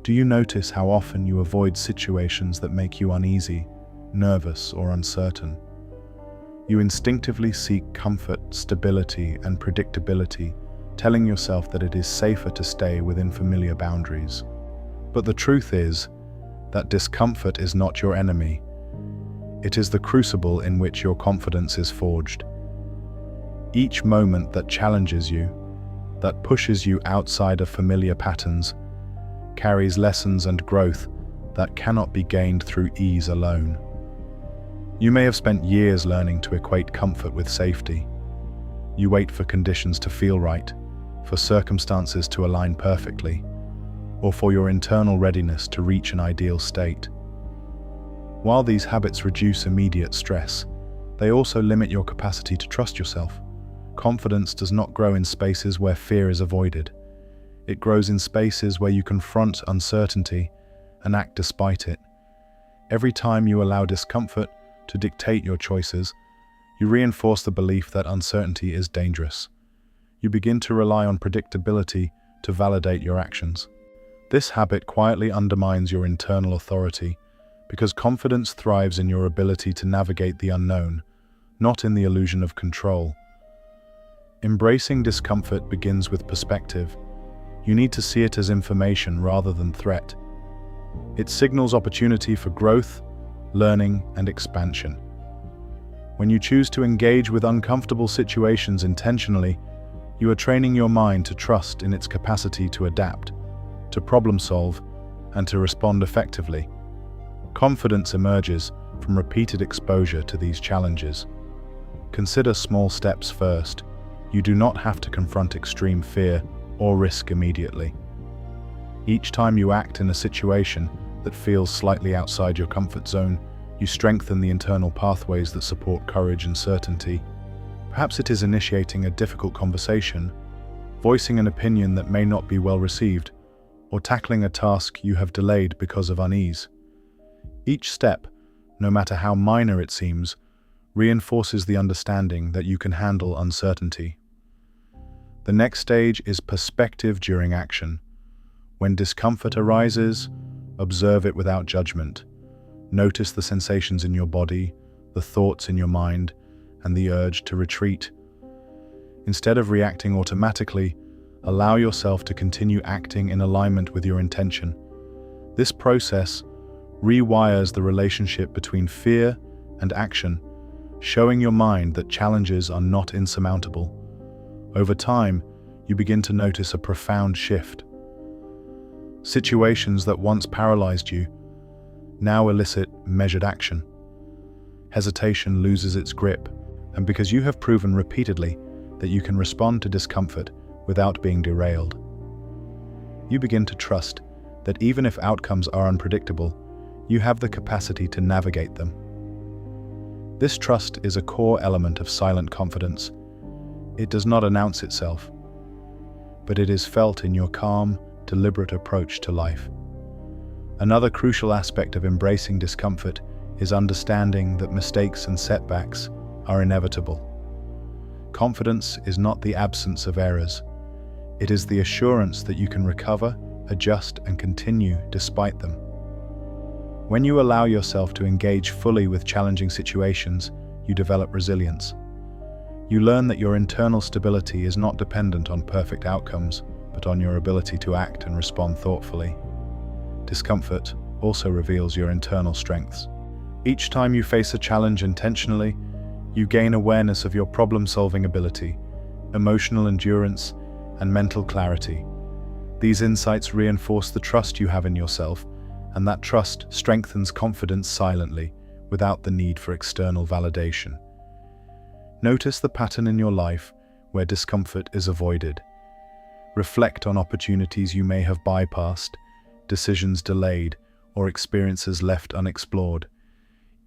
Do you notice how often you avoid situations that make you uneasy, nervous, or uncertain? You instinctively seek comfort, stability, and predictability, telling yourself that it is safer to stay within familiar boundaries. But the truth is that discomfort is not your enemy. It is the crucible in which your confidence is forged. Each moment that challenges you, that pushes you outside of familiar patterns, carries lessons and growth that cannot be gained through ease alone. You may have spent years learning to equate comfort with safety. You wait for conditions to feel right, for circumstances to align perfectly, or for your internal readiness to reach an ideal state. While these habits reduce immediate stress, they also limit your capacity to trust yourself. Confidence does not grow in spaces where fear is avoided. It grows in spaces where you confront uncertainty and act despite it. Every time you allow discomfort to dictate your choices, you reinforce the belief that uncertainty is dangerous. You begin to rely on predictability to validate your actions. This habit quietly undermines your internal authority because confidence thrives in your ability to navigate the unknown, not in the illusion of control. Embracing discomfort begins with perspective. You need to see it as information rather than threat. It signals opportunity for growth, learning, and expansion. When you choose to engage with uncomfortable situations intentionally, you are training your mind to trust in its capacity to adapt, to problem solve, and to respond effectively. Confidence emerges from repeated exposure to these challenges. Consider small steps first. You do not have to confront extreme fear or risk immediately. Each time you act in a situation that feels slightly outside your comfort zone, you strengthen the internal pathways that support courage and certainty. Perhaps it is initiating a difficult conversation, voicing an opinion that may not be well received, or tackling a task you have delayed because of unease. Each step, no matter how minor it seems, reinforces the understanding that you can handle uncertainty. The next stage is perspective during action. When discomfort arises, observe it without judgment. Notice the sensations in your body, the thoughts in your mind, and the urge to retreat. Instead of reacting automatically, allow yourself to continue acting in alignment with your intention. This process rewires the relationship between fear and action, showing your mind that challenges are not insurmountable. Over time, you begin to notice a profound shift. Situations that once paralyzed you now elicit measured action. Hesitation loses its grip, and because you have proven repeatedly that you can respond to discomfort without being derailed, you begin to trust that even if outcomes are unpredictable, you have the capacity to navigate them. This trust is a core element of silent confidence. It does not announce itself, but it is felt in your calm, deliberate approach to life. Another crucial aspect of embracing discomfort is understanding that mistakes and setbacks are inevitable. Confidence is not the absence of errors. It is the assurance that you can recover, adjust, and continue despite them. When you allow yourself to engage fully with challenging situations, you develop resilience. You learn that your internal stability is not dependent on perfect outcomes, but on your ability to act and respond thoughtfully. Discomfort also reveals your internal strengths. Each time you face a challenge intentionally, you gain awareness of your problem-solving ability, emotional endurance, and mental clarity. These insights reinforce the trust you have in yourself, and that trust strengthens confidence silently, without the need for external validation. Notice the pattern in your life where discomfort is avoided. Reflect on opportunities you may have bypassed, decisions delayed, or experiences left unexplored.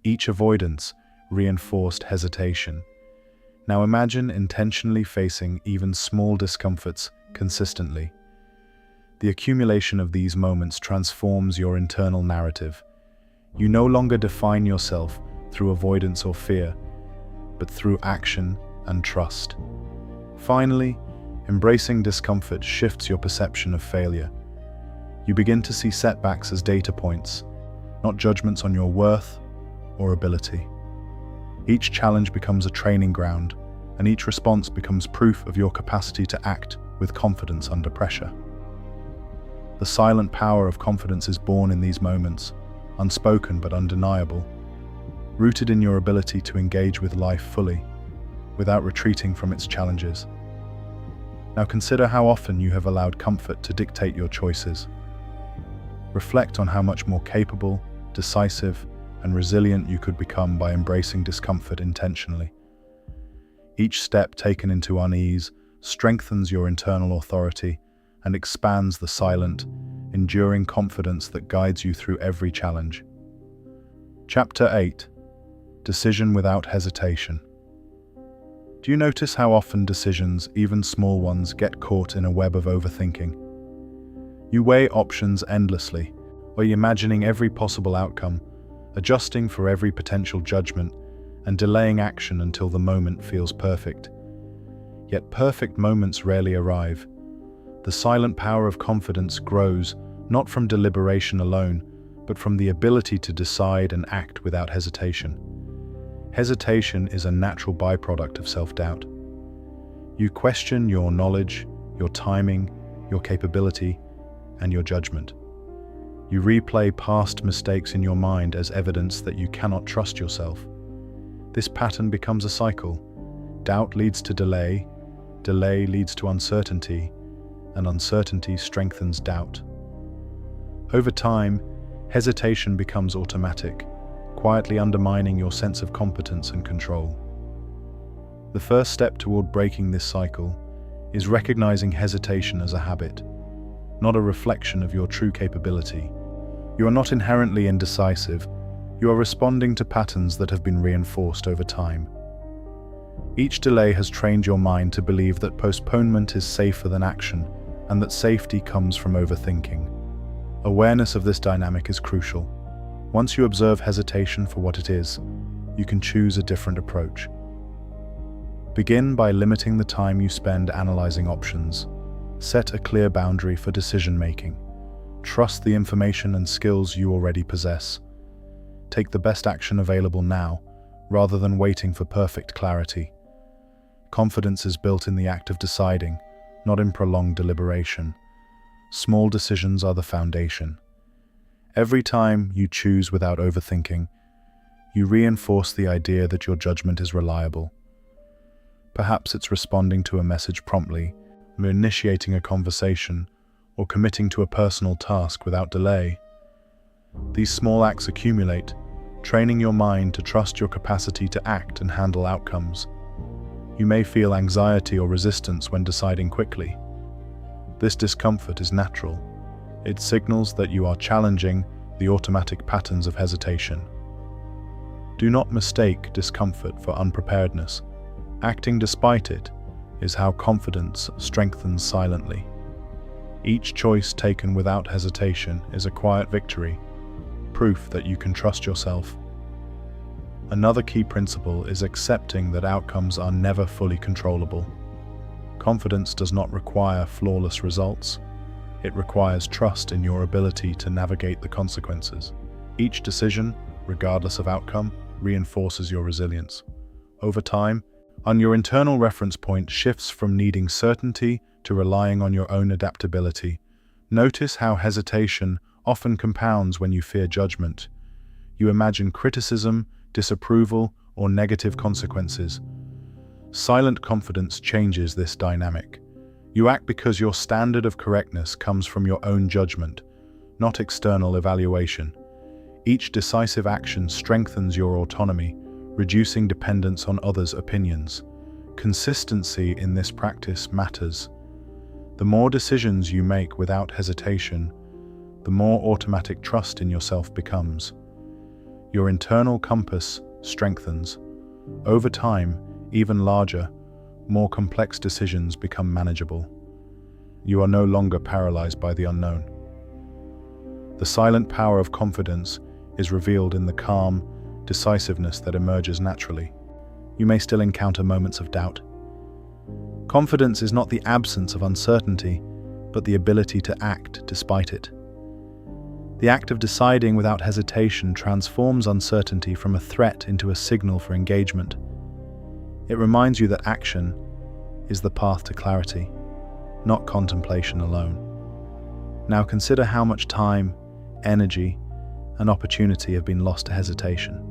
Each avoidance reinforced hesitation. Now imagine intentionally facing even small discomforts consistently. The accumulation of these moments transforms your internal narrative. You no longer define yourself through avoidance or fear, but through action and trust. Finally, embracing discomfort shifts your perception of failure. You begin to see setbacks as data points, not judgments on your worth or ability. Each challenge becomes a training ground, and each response becomes proof of your capacity to act with confidence under pressure. The silent power of confidence is born in these moments, unspoken but undeniable, rooted in your ability to engage with life fully, without retreating from its challenges. Now consider how often you have allowed comfort to dictate your choices. Reflect on how much more capable, decisive, and resilient you could become by embracing discomfort intentionally. Each step taken into unease strengthens your internal authority and expands the silent, enduring confidence that guides you through every challenge. Chapter 8. Decision without hesitation. Do you notice how often decisions, even small ones, get caught in a web of overthinking? You weigh options endlessly, or imagining every possible outcome, adjusting for every potential judgment, and delaying action until the moment feels perfect. Yet perfect moments rarely arrive. The silent power of confidence grows not from deliberation alone, but from the ability to decide and act without hesitation. Hesitation is a natural byproduct of self-doubt. You question your knowledge, your timing, your capability, and your judgment. You replay past mistakes in your mind as evidence that you cannot trust yourself. This pattern becomes a cycle. Doubt leads to delay, delay leads to uncertainty, and uncertainty strengthens doubt. Over time, hesitation becomes automatic, quietly undermining your sense of competence and control. The first step toward breaking this cycle is recognizing hesitation as a habit, not a reflection of your true capability. You are not inherently indecisive. You are responding to patterns that have been reinforced over time. Each delay has trained your mind to believe that postponement is safer than action, and that safety comes from overthinking. Awareness of this dynamic is crucial. Once you observe hesitation for what it is, you can choose a different approach. Begin by limiting the time you spend analyzing options. Set a clear boundary for decision-making. Trust the information and skills you already possess. Take the best action available now, rather than waiting for perfect clarity. Confidence is built in the act of deciding, not in prolonged deliberation. Small decisions are the foundation. Every time you choose without overthinking, you reinforce the idea that your judgment is reliable. Perhaps it's responding to a message promptly, initiating a conversation, or committing to a personal task without delay. These small acts accumulate, training your mind to trust your capacity to act and handle outcomes. You may feel anxiety or resistance when deciding quickly. This discomfort is natural. It signals that you are challenging the automatic patterns of hesitation. Do not mistake discomfort for unpreparedness. Acting despite it is how confidence strengthens silently. Each choice taken without hesitation is a quiet victory, proof that you can trust yourself. Another key principle is accepting that outcomes are never fully controllable. Confidence does not require flawless results. It requires trust in your ability to navigate the consequences. Each decision, regardless of outcome, reinforces your resilience. Over time, your internal reference point shifts from needing certainty to relying on your own adaptability. Notice how hesitation often compounds when you fear judgment. You imagine criticism, disapproval, or negative consequences. Silent confidence changes this dynamic. You act because your standard of correctness comes from your own judgment, not external evaluation. Each decisive action strengthens your autonomy, reducing dependence on others' opinions. Consistency in this practice matters. The more decisions you make without hesitation, the more automatic trust in yourself becomes. Your internal compass strengthens. Over time, even larger, more complex decisions become manageable. You are no longer paralyzed by the unknown. The silent power of confidence is revealed in the calm decisiveness that emerges naturally. You may still encounter moments of doubt. Confidence is not the absence of uncertainty, but the ability to act despite it. The act of deciding without hesitation transforms uncertainty from a threat into a signal for engagement. It reminds you that action is the path to clarity, not contemplation alone. Now consider how much time, energy, and opportunity have been lost to hesitation.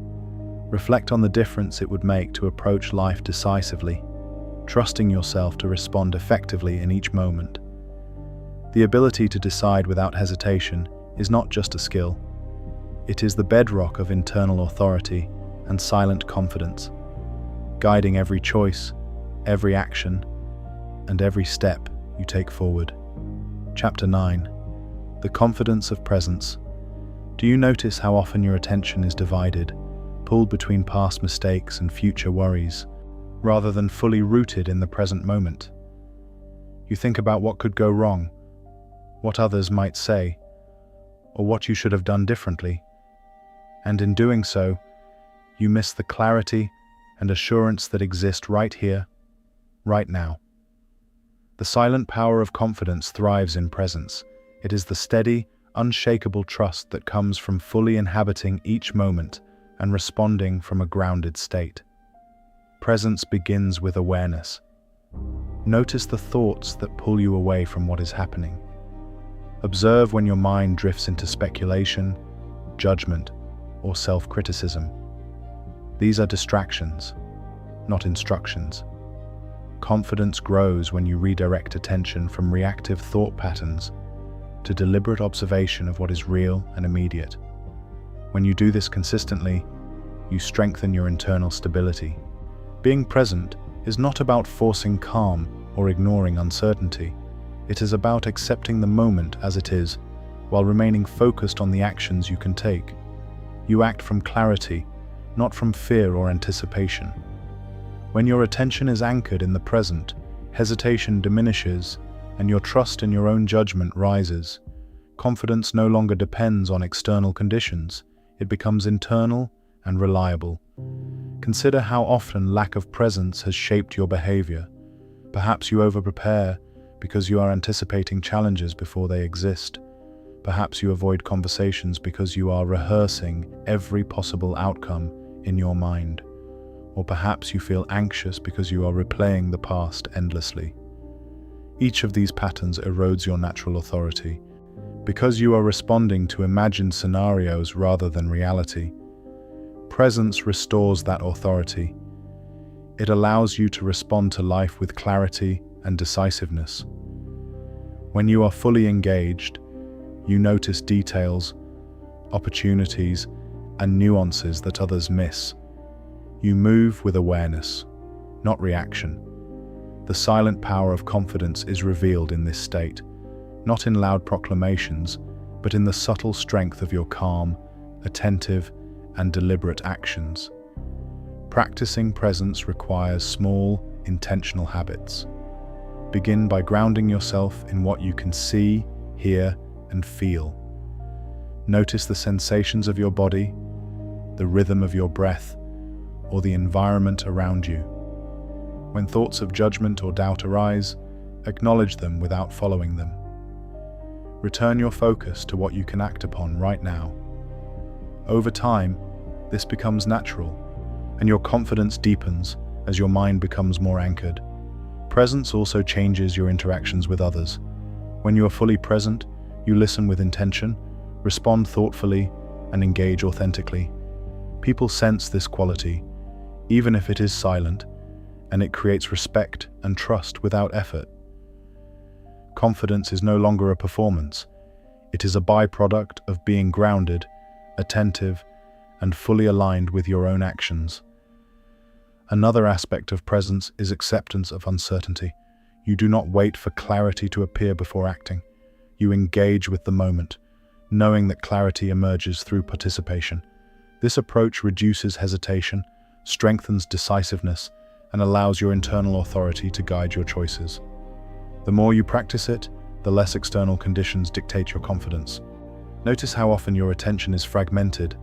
Reflect on the difference it would make to approach life decisively, trusting yourself to respond effectively in each moment. The ability to decide without hesitation is not just a skill. It is the bedrock of internal authority and silent confidence, guiding every choice, every action, and every step you take forward. Chapter 9. The confidence of presence. Do you notice how often your attention is divided, pulled between past mistakes and future worries, rather than fully rooted in the present moment? You think about what could go wrong, what others might say, or what you should have done differently. And in doing so, you miss the clarity and assurance that exist right here, right now. The silent power of confidence thrives in presence. It is the steady, unshakable trust that comes from fully inhabiting each moment and responding from a grounded state. Presence begins with awareness. Notice the thoughts that pull you away from what is happening. Observe when your mind drifts into speculation, judgment, or self-criticism. These are distractions, not instructions. Confidence grows when you redirect attention from reactive thought patterns to deliberate observation of what is real and immediate. When you do this consistently, you strengthen your internal stability. Being present is not about forcing calm or ignoring uncertainty. It is about accepting the moment as it is, while remaining focused on the actions you can take. You act from clarity, not from fear or anticipation. When your attention is anchored in the present, hesitation diminishes and your trust in your own judgment rises. Confidence no longer depends on external conditions. It becomes internal and reliable. Consider how often lack of presence has shaped your behavior. Perhaps you over-prepare because you are anticipating challenges before they exist. Perhaps you avoid conversations because you are rehearsing every possible outcome in your mind. Or perhaps you feel anxious because you are replaying the past endlessly. Each of these patterns erodes your natural authority. Because you are responding to imagined scenarios rather than reality, presence restores that authority. It allows you to respond to life with clarity and decisiveness. When you are fully engaged, you notice details, opportunities, and nuances that others miss. You move with awareness, not reaction. The silent power of confidence is revealed in this state, not in loud proclamations, but in the subtle strength of your calm, attentive, and deliberate actions. Practicing presence requires small, intentional habits. Begin by grounding yourself in what you can see, hear, and feel. Notice the sensations of your body, the rhythm of your breath, or the environment around you. When thoughts of judgment or doubt arise, acknowledge them without following them. Return your focus to what you can act upon right now. Over time, this becomes natural, and your confidence deepens as your mind becomes more anchored. Presence also changes your interactions with others. When you are fully present, you listen with intention, respond thoughtfully, and engage authentically. People sense this quality, even if it is silent, and it creates respect and trust without effort. Confidence is no longer a performance. It is a byproduct of being grounded, attentive, and fully aligned with your own actions. Another aspect of presence is acceptance of uncertainty. You do not wait for clarity to appear before acting. You engage with the moment, knowing that clarity emerges through participation. This approach reduces hesitation, strengthens decisiveness, and allows your internal authority to guide your choices. The more you practice it, the less external conditions dictate your confidence. Notice how often your attention is fragmented.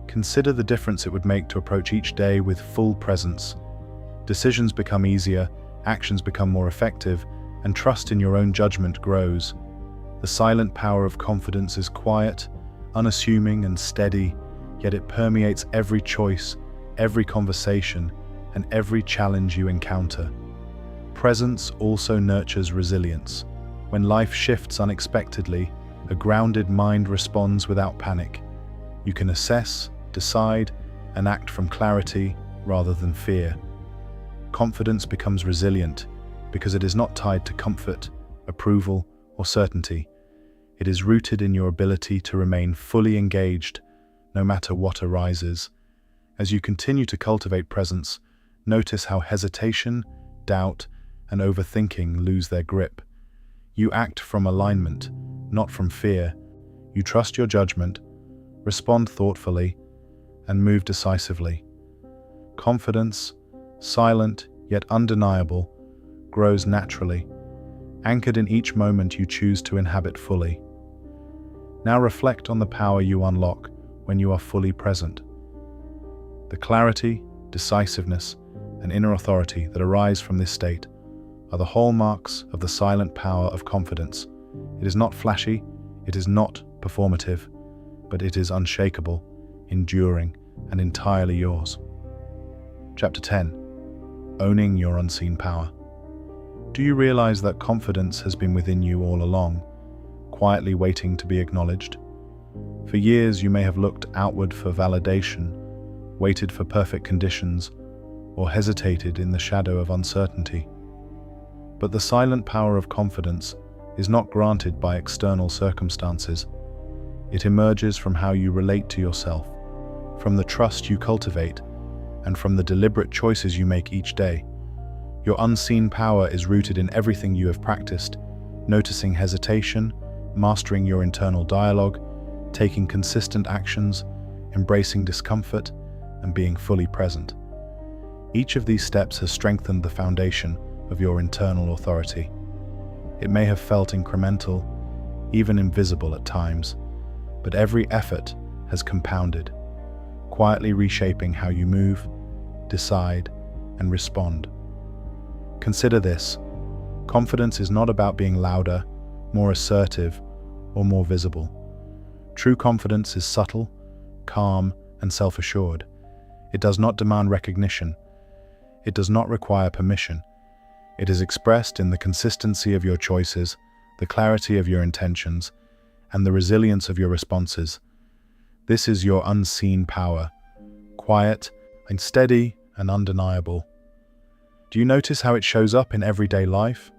Consider the difference it would make to approach each day with full presence. Decisions become easier, actions become more effective, and trust in your own judgment grows. The silent power of confidence is quiet, unassuming, and steady, yet it permeates every choice, every conversation, and every challenge you encounter. Presence also nurtures resilience. When life shifts unexpectedly, a grounded mind responds without panic. You can assess, decide, and act from clarity rather than fear. Confidence becomes resilient because it is not tied to comfort, approval, or certainty. It is rooted in your ability to remain fully engaged, no matter what arises. As you continue to cultivate presence, notice how hesitation, doubt, and overthinking lose their grip. You act from alignment, not from fear. You trust your judgment, respond thoughtfully, and move decisively. Confidence, silent yet undeniable, grows naturally, anchored in each moment you choose to inhabit fully. Now reflect on the power you unlock when you are fully present. The clarity, decisiveness, and inner authority that arise from this state are the hallmarks of the silent power of confidence. It is not flashy, it is not performative, but it is unshakable, enduring, and entirely yours. Chapter 10. Owning your unseen power. Do you realize that confidence has been within you all along, quietly waiting to be acknowledged? For years you may have looked outward for validation, waited for perfect conditions, or hesitated in the shadow of uncertainty. But the silent power of confidence is not granted by external circumstances. It emerges from how you relate to yourself, from the trust you cultivate, and from the deliberate choices you make each day. Your unseen power is rooted in everything you have practiced, noticing hesitation, mastering your internal dialogue, taking consistent actions, embracing discomfort, and being fully present. Each of these steps has strengthened the foundation of your internal authority. It may have felt incremental, even invisible at times, but every effort has compounded, quietly reshaping how you move, decide, and respond. Consider this: confidence is not about being louder, more assertive, or more visible. True confidence is subtle, calm, and self-assured. It does not demand recognition. It does not require permission. It is expressed in the consistency of your choices, the clarity of your intentions, and the resilience of your responses. This is your unseen power, quiet and steady and undeniable. Do you notice how it shows up in everyday life?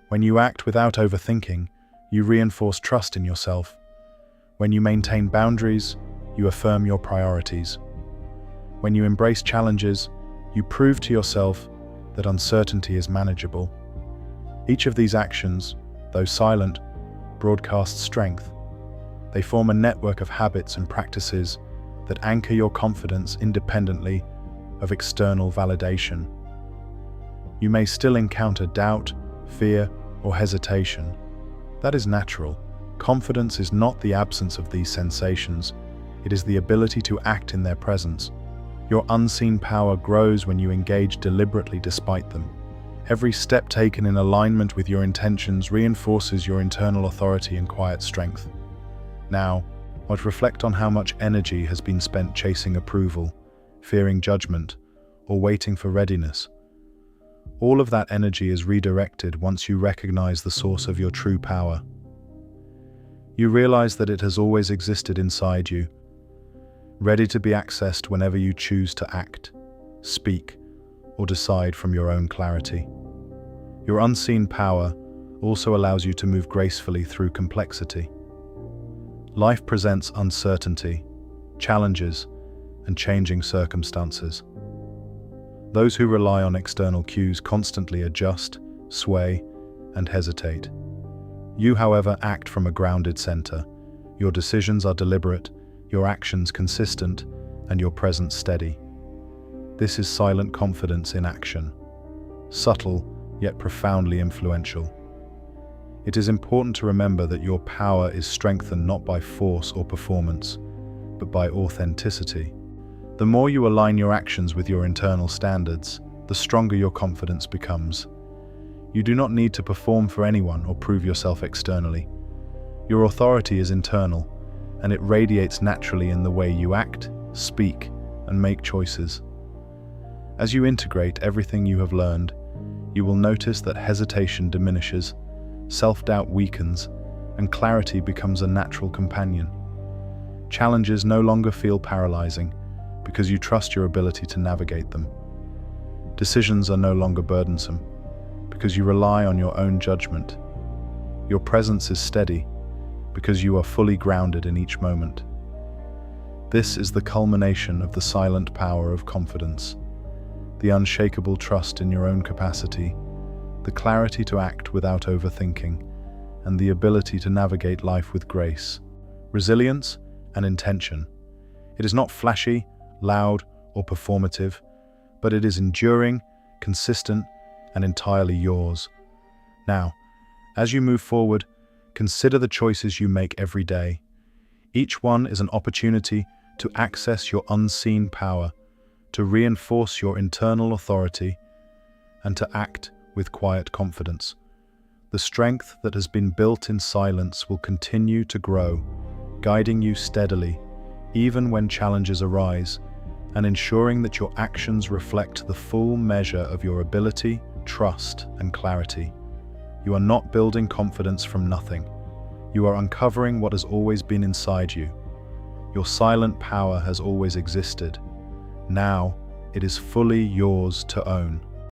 When you act without overthinking, you reinforce trust in yourself. When you maintain boundaries, you affirm your priorities. When you embrace challenges, you prove to yourself that uncertainty is manageable. Each of these actions, though silent, broadcasts strength. They form a network of habits and practices that anchor your confidence independently of external validation. You may still encounter doubt, fear, or hesitation. That is natural. Confidence is not the absence of these sensations. It is the ability to act in their presence. Your unseen power grows when you engage deliberately despite them. Every step taken in alignment with your intentions reinforces your internal authority and quiet strength. Now, reflect on how much energy has been spent chasing approval, fearing judgment, or waiting for readiness. All of that energy is redirected once you recognize the source of your true power. You realize that it has always existed inside you, ready to be accessed whenever you choose to act, speak, or decide from your own clarity. Your unseen power also allows you to move gracefully through complexity. Life presents uncertainty, challenges, and changing circumstances. Those who rely on external cues constantly adjust, sway, and hesitate. You, however, act from a grounded center. Your decisions are deliberate, your actions consistent, and your presence steady. This is silent confidence in action, subtle yet profoundly influential. It is important to remember that your power is strengthened not by force or performance, but by authenticity. The more you align your actions with your internal standards, the stronger your confidence becomes. You do not need to perform for anyone or prove yourself externally. Your authority is internal, and it radiates naturally in the way you act, speak, and make choices. As you integrate everything you have learned, you will notice that hesitation diminishes, self-doubt weakens, and clarity becomes a natural companion. Challenges no longer feel paralyzing because you trust your ability to navigate them. Decisions are no longer burdensome because you rely on your own judgment. Your presence is steady because you are fully grounded in each moment. This is the culmination of the silent power of confidence, the unshakable trust in your own capacity, the clarity to act without overthinking, and the ability to navigate life with grace, resilience, and intention. It is not flashy, loud, or performative, but it is enduring, consistent, and entirely yours. Now, as you move forward, consider the choices you make every day. Each one is an opportunity to access your unseen power, to reinforce your internal authority, and to act with quiet confidence. The strength that has been built in silence will continue to grow, guiding you steadily, even when challenges arise, and ensuring that your actions reflect the full measure of your ability, trust, and clarity. You are not building confidence from nothing. You are uncovering what has always been inside you. Your silent power has always existed. Now, it is fully yours to own.